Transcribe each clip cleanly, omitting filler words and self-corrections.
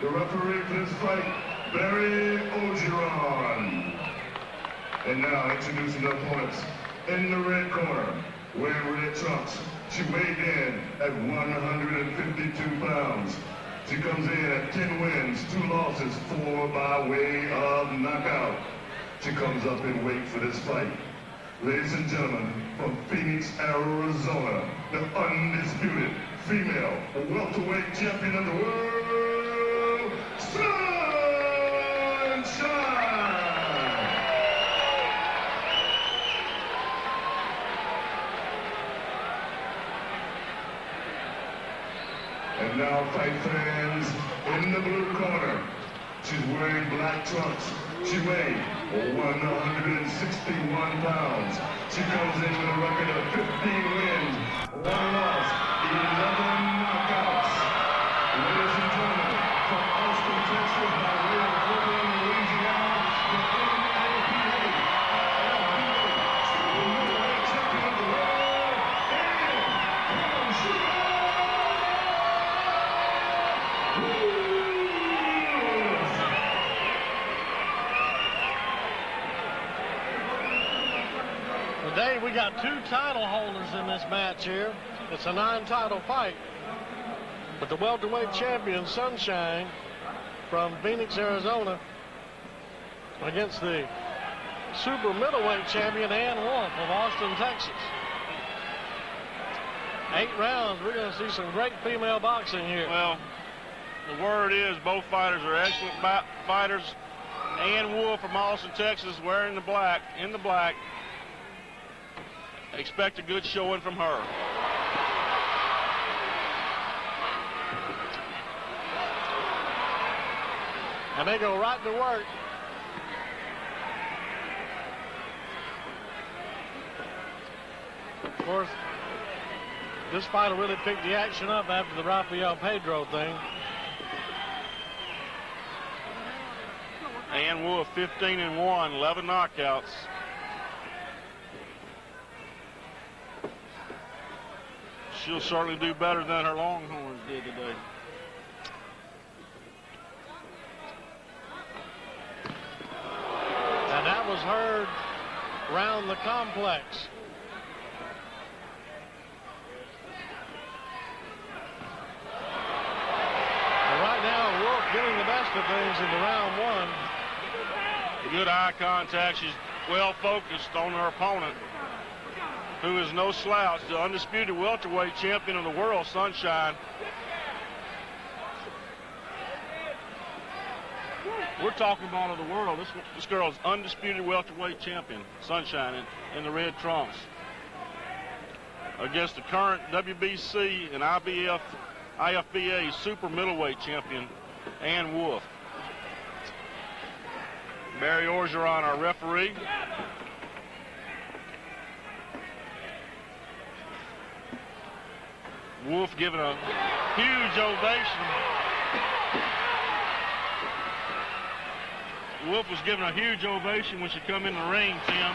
The referee for this fight, Barry Ogeron. And now introducing the opponents. In the red corner, wearing red trunks, she weighed in at 152 pounds. She comes in at 10 wins, 2 losses, 4 by way of knockout. She comes up in weight for this fight. Ladies and gentlemen, from Phoenix, Arizona, the undisputed female welterweight champion of the world, Sunshine! And now, fight fans, in the blue corner, she's wearing black trunks. She weighed 161 pounds. She comes in with a record of 15 wins, 1 loss, 11 knockouts. Ladies and gentlemen, from Austin, Texas, by way of Wolfe, Louisiana, the NAPA Super Middleweight Champion of the world, and Today we got 2 title holders in this match here. It's a 9-title fight. But the welterweight champion, Sunshine, from Phoenix, Arizona, against the super middleweight champion, Wolfe, of Austin, Texas. 8 rounds. We're going to see some great female boxing here. Well, the word is both fighters are excellent fighters. Wolfe from Austin, Texas, wearing the black, in the black. Expect a good showing from her. And they go right to work. Of course, this fight will really pick the action up after the Rafael Pedro thing. Wolfe 15-1, 11 knockouts. She'll certainly do better than her Longhorns did today. And that was heard around the complex. And right now, Wolfe getting the best of things into round 1. Good eye contact. She's well focused on her opponent, who is no slouch, the undisputed welterweight champion of the world, Sunshine. We're talking about of the world. This girl is undisputed welterweight champion, Sunshine, in the red trunks, against the current WBC and IFBA super middleweight champion, Wolfe. Barry Ogeron, our referee. Wolfe giving a huge ovation. Wolfe was giving a huge ovation when she come in the ring, Tim.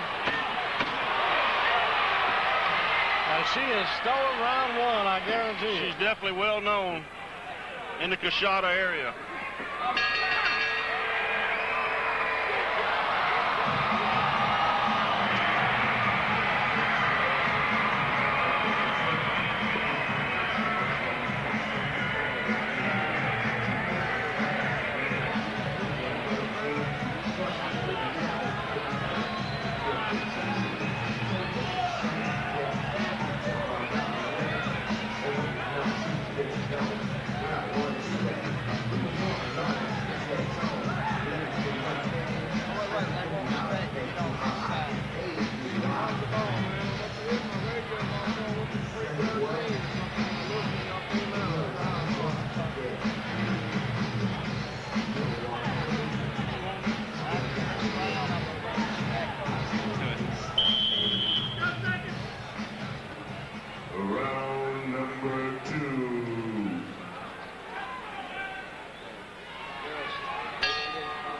Now she has stolen round 1, I guarantee you. She's definitely well known in the Coshada area.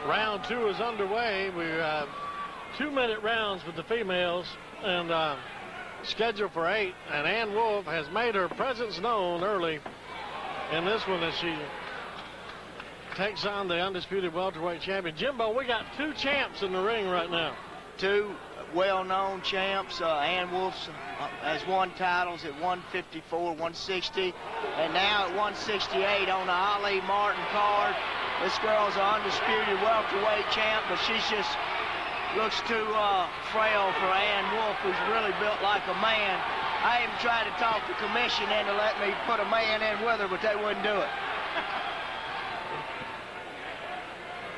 Round 2 is underway. We have 2-minute rounds with the females and scheduled for 8. And Wolfe has made her presence known early in this one as she takes on the undisputed welterweight champion. Jimbo, we got two champs in the ring right now. Two well-known champs. Ann Wolfe has won titles at 154, 160, and now at 168 on the Ali Martin card. This girl's an undisputed welterweight champ, but she's just looks too frail for Ann Wolfe, who's really built like a man. I even tried to talk the commission into let me put a man in with her, but they wouldn't do it.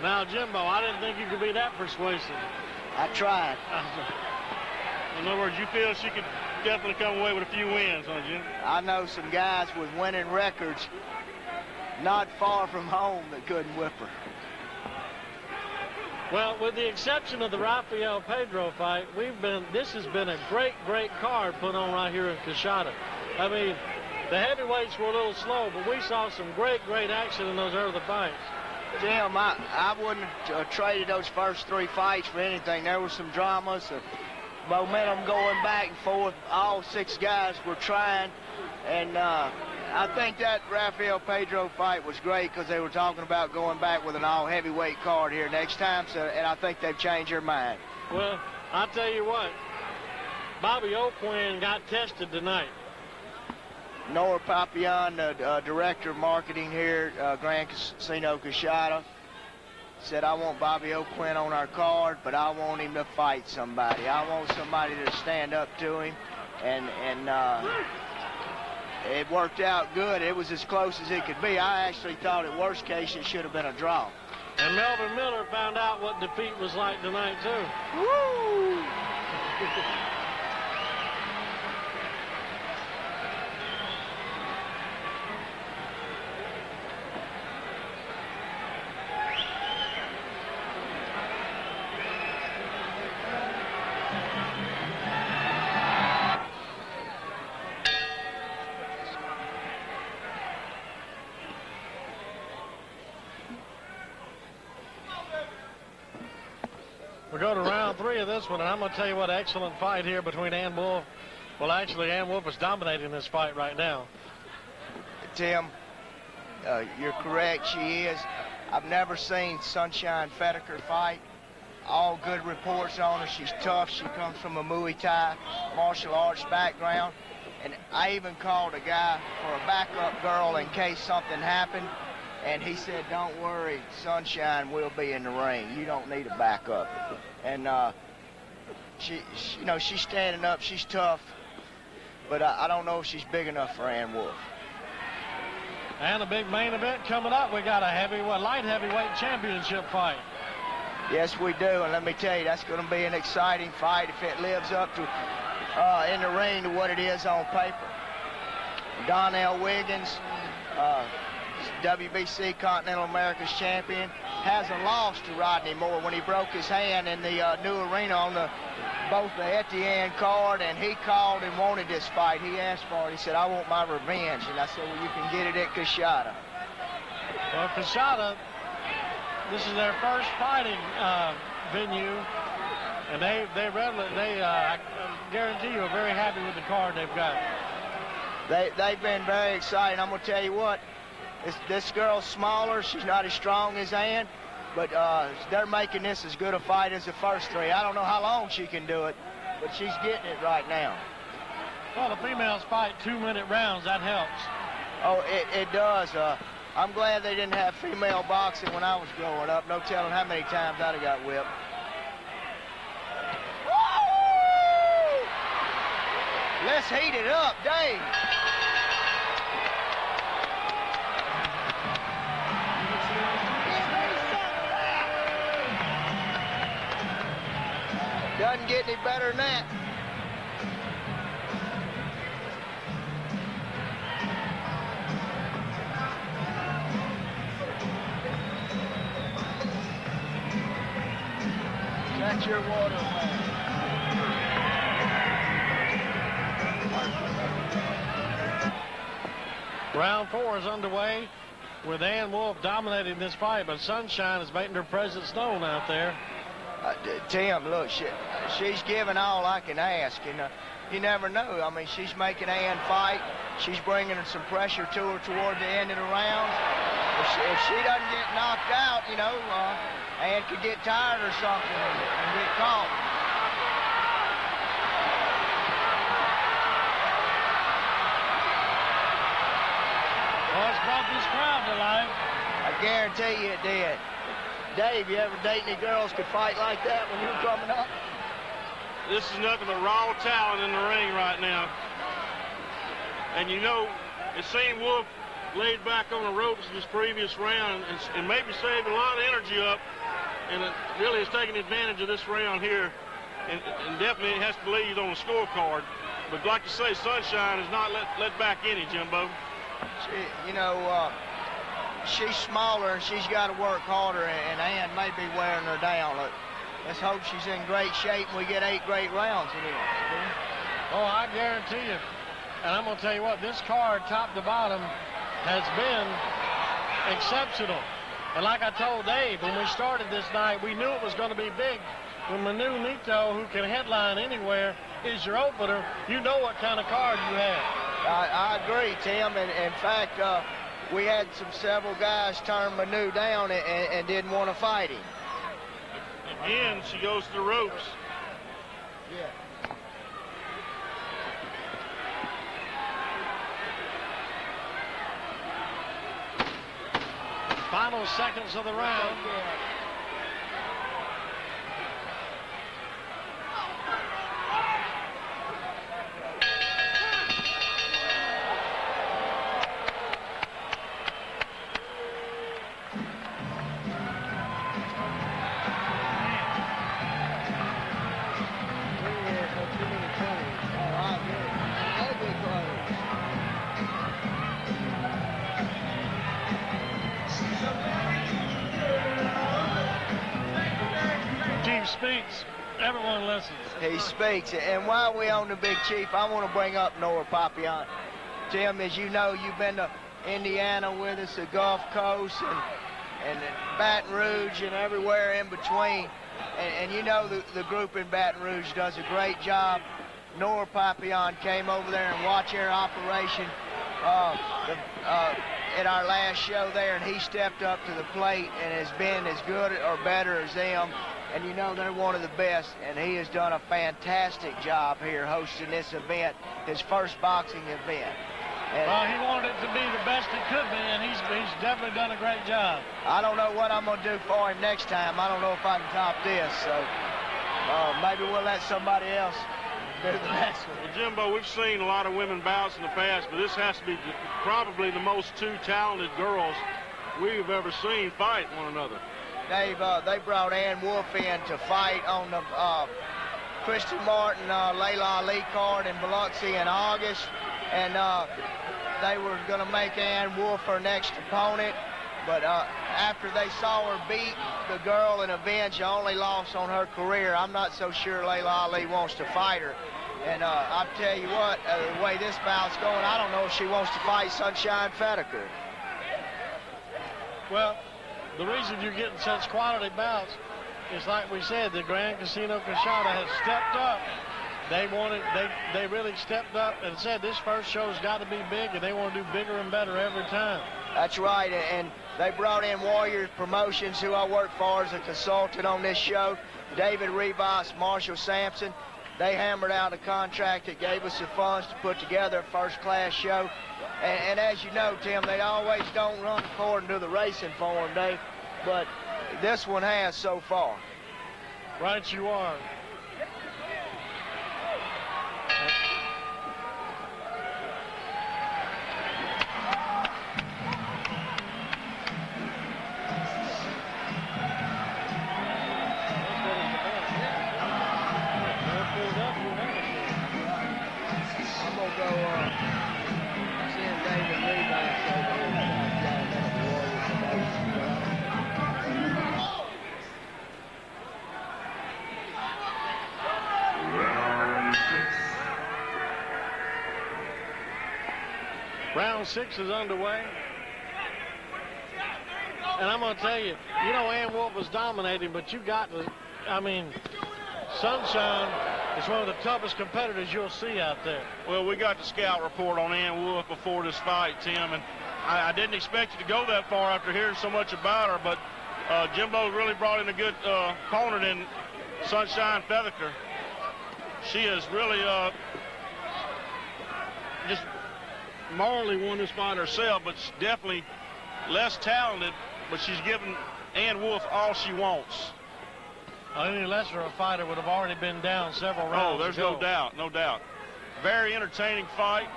Now, Jimbo, I didn't think you could be that persuasive. I tried. In other words, you feel she could definitely come away with a few wins, huh, Jim? I know some guys with winning records not far from home that couldn't whip her. Well, with the exception of the Rafael Pedro fight, this has been a great card put on right here in Coshada. I mean, the heavyweights were a little slow, but we saw some great action in those early fights. Jim, I wouldn't have traded those first three fights for anything. There was some drama, some momentum going back and forth. All six guys were trying, and I think that Rafael Pedro fight was great because they were talking about going back with an all-heavyweight card here next time, and I think they've changed their mind. Well, I'll tell you what, Bobby O'Quinn got tested tonight. Nora Papillon, the director of marketing here at Grand Casino Coshada, said, I want Bobby O'Quinn on our card, but I want him to fight somebody. I want somebody to stand up to him, and it worked out good. It was as close as it could be. I actually thought at worst case it should have been a draw. And Melvin Miller found out what defeat was like tonight, too. Woo! We go to round three of this one, and I'm going to tell you what, excellent fight here between Ann Wolfe. Well, actually, Ann Wolfe is dominating this fight right now. Tim, you're correct, she is. I've never seen Sunshine Fettkether fight. All good reports on her. She's tough. She comes from a Muay Thai martial arts background. And I even called a guy for a backup girl in case something happened. And he said, don't worry, Sunshine will be in the ring. You don't need a backup. And she's standing up. She's tough. But I don't know if she's big enough for Ann Wolfe. And a big main event coming up. We got a light heavyweight championship fight. Yes, we do. And let me tell you, that's going to be an exciting fight if it lives up to in the ring to what it is on paper. Donnell Wiggins, WBC Continental America's champion, hasn't lost to Rodney Moore when he broke his hand in the new arena on both the Etienne card, and he called and wanted this fight. He asked for it. He said, I want my revenge. And I said, well, you can get it at Coshada. Well, Coshada, this is their first fighting venue, and I guarantee you are very happy with the card they've got. They've been very excited. I'm going to tell you what, this girl's smaller. She's not as strong as Ann, but they're making this as good a fight as the first three. I don't know how long she can do it, but she's getting it right now. Well, the females fight 2-minute rounds. That helps. Oh, it does. I'm glad they didn't have female boxing when I was growing up. No telling how many times I'd have got whipped. Woo! Let's heat it up, Dave. Doesn't get any better than that. That's your water, man. Round 4 is underway with Ann Wolfe dominating this fight, but Sunshine is making her presence known out there. Tim, look, she's giving all I can ask, and you never know. I mean, she's making Ann fight. She's bringing some pressure to her toward the end of the round. if she doesn't get knocked out, you know, Ann could get tired or something and get caught. Well, it's brought this crowd to life. I guarantee you it did. Dave, you ever date any girls could fight like that when you were coming up? This is nothing but raw talent in the ring right now. And you know, it seemed Wolfe laid back on the ropes in his previous round and maybe saved a lot of energy up, and it really is taking advantage of this round here, and definitely it has to lead on the scorecard. But like you say, Sunshine has not let back any, Jimbo. You know, she's smaller and she's got to work harder, and Ann may be wearing her down. Let's hope she's in great shape and we get 8 great rounds in here. Oh, I guarantee you. And I'm going to tell you what, this card, top to bottom, has been exceptional. And like I told Dave, when we started this night, we knew it was going to be big. When Manu Nito, who can headline anywhere, is your opener, you know what kind of card you have. I agree, Tim. And in fact, we had several guys turn Manu down and didn't want to fight him. Again, she goes to the ropes. Yeah. Final seconds of the round. Speaks, everyone listens. He speaks. And while we're on the Big Chief, I want to bring up Nora Papian. Tim, as you know, you've been to Indiana with us, the Gulf Coast, and Baton Rouge, and everywhere in between. And you know the group in Baton Rouge does a great job. Nora Papian came over there and watched our operation at our last show there, and he stepped up to the plate and has been as good or better as them. And you know they're one of the best, and he has done a fantastic job here hosting this event, his first boxing event. And well, he wanted it to be the best it could be, and he's definitely done a great job. I don't know what I'm going to do for him next time. I don't know if I can top this, so maybe we'll let somebody else do the next one. Well, Jimbo, we've seen a lot of women bouts in the past, but this has to be probably the most 2 talented girls we've ever seen fight one another. Dave, they brought Ann Wolfe in to fight on the Kristen Martin, Layla Ali card in Biloxi in August, and they were going to make Ann Wolfe her next opponent, but after they saw her beat the girl and avenge the only loss on her career, I'm not so sure Layla Ali wants to fight her. And I'll tell you what, the way this bout's going, I don't know if she wants to fight Sunshine Fettkether. Well, the reason you're getting such quality bouts is, like we said, the Grand Casino Coshada has stepped up. They really stepped up and said this first show's got to be big, and they want to do bigger and better every time. That's right, and they brought in Warriors Promotions, who I work for as a consultant on this show. David Rivas, Marshall Sampson. They hammered out a contract that gave us the funds to put together a first-class show. And as you know, Tim, they always don't run according to the racing form, Dave, but this one has so far. Right you are. I'm going to go send David Rivas over here to Warriors Promotions. Round 6 is underway. And I'm going to tell you, you know, Ann Wolfe was dominating, but you got to, I mean, Sunshine is one of the toughest competitors you'll see out there. Well, we got the scout report on Ann Wolfe before this fight, Tim, and I didn't expect it to go that far after hearing so much about her, but Jimbo really brought in a good opponent in Sunshine Fettkether. She has really just morally won this fight herself, but she's definitely less talented, but she's given Ann Wolfe all she wants. Any lesser a fighter would have already been down several rounds. Oh, there's ago. no doubt, no doubt. Very entertaining fight.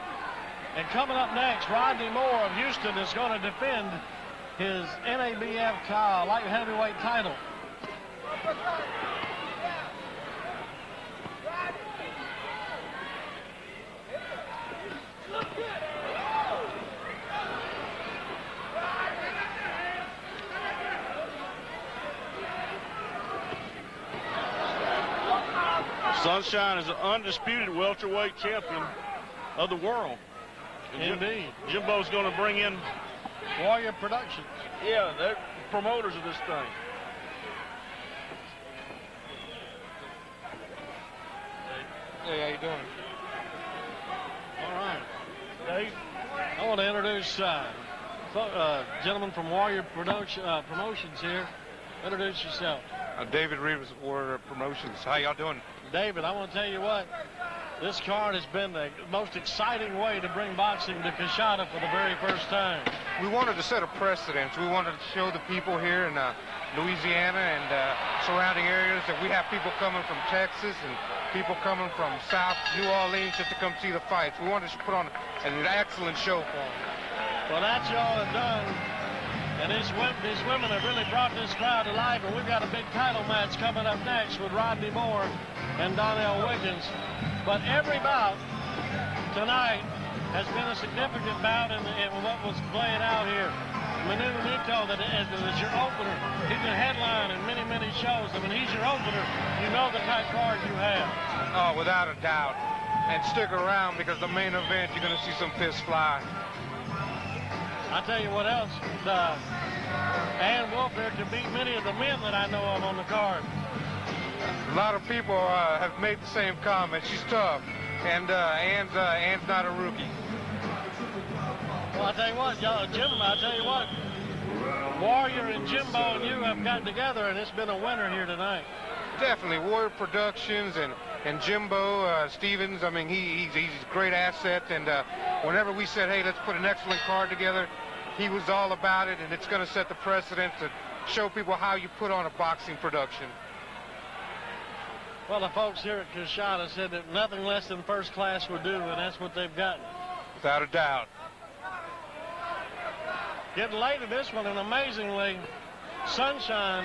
And coming up next, Rodney Moore of Houston is going to defend his NABF light heavyweight title. Sunshine is an undisputed welterweight champion of the world. Indeed. Jimbo's going to bring in Warrior Productions. Yeah, they're promoters of this thing. Hey, how you doing? All right. Dave, I want to introduce gentleman from Warrior Promotions here. Introduce yourself. David Rivas, Warrior Promotions. How y'all doing? David, I want to tell you what. This card has been the most exciting way to bring boxing to Coshada for the very first time. We wanted to set a precedent. We wanted to show the people here in Louisiana and surrounding areas that we have people coming from Texas and people coming from South New Orleans just to come see the fights. We wanted to put on an excellent show for them. Well, that's y'all have done. And these women have really brought this crowd to life. And we've got a big title match coming up next with Rodney Moore and Donnell Wiggins. But every bout tonight has been a significant bout in what was playing out here. Manu Nito, that is your opener. He's a headline in many, many shows. I mean, he's your opener. You know the type card you have. Oh, without a doubt. And stick around because the main event, you're going to see some fists fly. I'll tell you what else. Ann Wolfe here can beat many of the men that I know of on the card. A lot of people have made the same comment. She's tough, and Ann's not a rookie. Well, I'll tell you what, y'all, gentlemen, I'll tell you what. Warrior and Jimbo and you have gotten together, and it's been a winner here tonight. Definitely, Warrior Productions and Jimbo Stevens. I mean, he's a great asset, and whenever we said, hey, let's put an excellent card together, he was all about it, and it's going to set the precedent to show people how you put on a boxing production. Well, the folks here at Coshada said that nothing less than first class would do, and that's what they've gotten. Without a doubt. Getting late in this one, and amazingly, Sunshine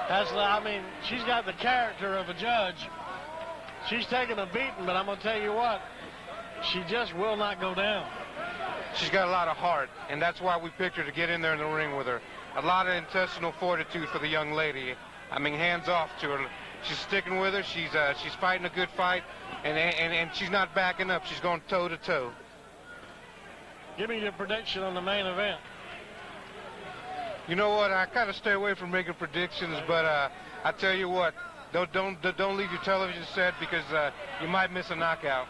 has, I mean, she's got the character of a judge. She's taking a beating, but I'm going to tell you what, she just will not go down. She's got a lot of heart, and that's why we picked her to get in there in the ring with her. A lot of intestinal fortitude for the young lady. I mean, hands off to her. She's sticking with her. She's fighting a good fight, and she's not backing up. She's going toe to toe. Give me your prediction on the main event. You know what? I kind of stay away from making predictions, but I tell you what, don't leave your television set because you might miss a knockout.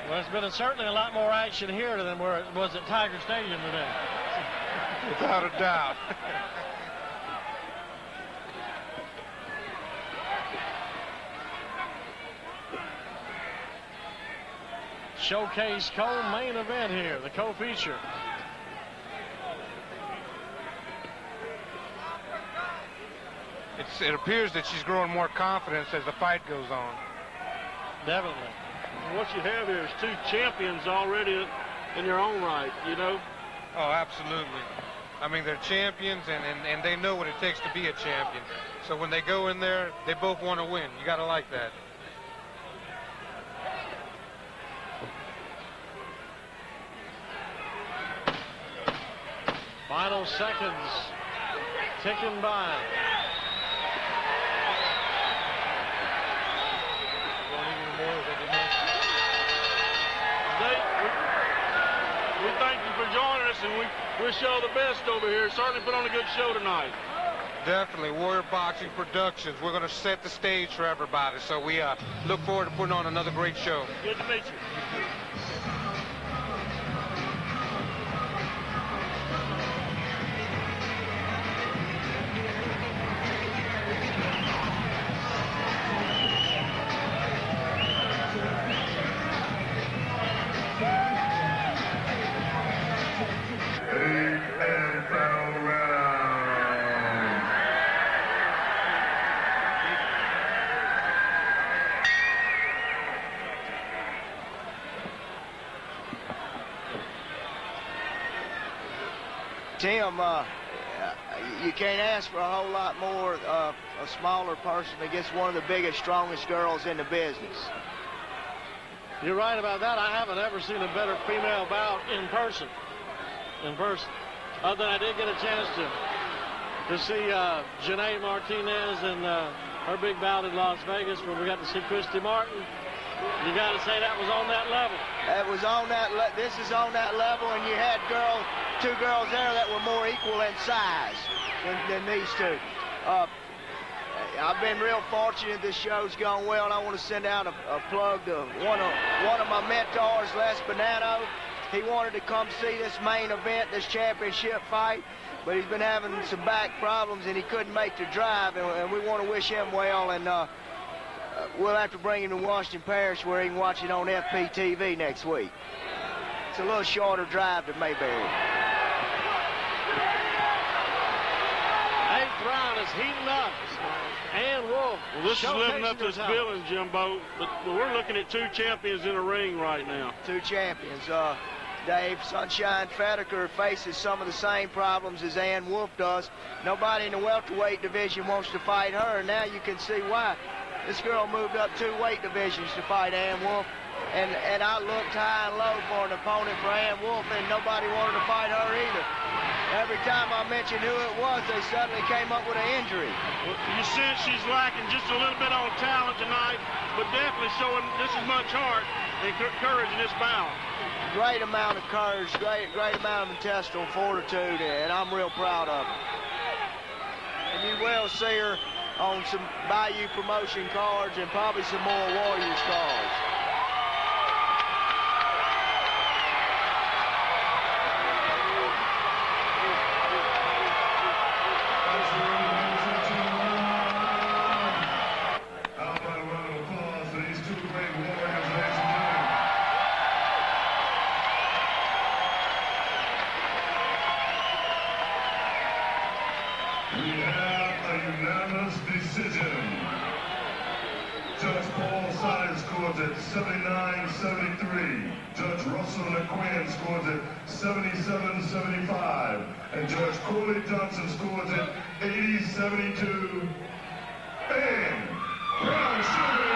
Well, there's been certainly a lot more action here than where it was at Tiger Stadium today. Without a doubt. Showcase co-main event here, the co-feature. It appears that she's growing more confidence as the fight goes on. Definitely. What you have here is two champions already in their own right, you know? Oh, absolutely. I mean, they're champions, and they know what it takes to be a champion. So when they go in there, they both want to win. You got to like that. Final seconds ticking by. We thank you for joining us, and we wish you all the best over here. Certainly put on a good show tonight. Definitely. Warrior Boxing Productions. We're going to set the stage for everybody. So we look forward to putting on another great show. Good to meet you. And final round. Tim, you can't ask for a whole lot more a smaller person against one of the biggest, strongest girls in the business. You're right about that. I haven't ever seen a better female bout in person. Other than I did get a chance to see Janae Martinez and her big bout in Las Vegas where we got to see Christy Martin. You got to say that was on that level. That was on that. This is on that level, and you had two girls there that were more equal in size than these two. I've been real fortunate. This show's gone well, and I want to send out a plug to one of my mentors, Les Bonanno. He wanted to come see this main event, this championship fight, but he's been having some back problems, and he couldn't make the drive, and we want to wish him well, and we'll have to bring him to Washington Parish where he can watch it on FPTV next week. It's a little shorter drive to Mayberry. Eighth round is heating up. And Wolfe. Well, this is living up to its billing, Jimbo, but we're looking at two champions in the ring right now. Two champions. Dave, Sunshine Fettkether faces some of the same problems as Ann Wolfe does. Nobody in the welterweight division wants to fight her, and now you can see why. This girl moved up 2 weight divisions to fight Ann Wolfe, and I looked high and low for an opponent for Ann Wolfe, and nobody wanted to fight her either. Every time I mentioned who it was, they suddenly came up with an injury. Well, you sense she's lacking just a little bit on talent tonight, but definitely showing just as much heart and courage in this bout. Great amount of courage, great amount of intestinal fortitude, and I'm real proud of her. And you will see her on some Bayou promotion cards and probably some more Warriors cards. Judge Paul Sines scores at 79-73. Judge Russell McQuinn scores at 77-75. And Judge Corley Johnson scores at 80-72. And Brown Sugar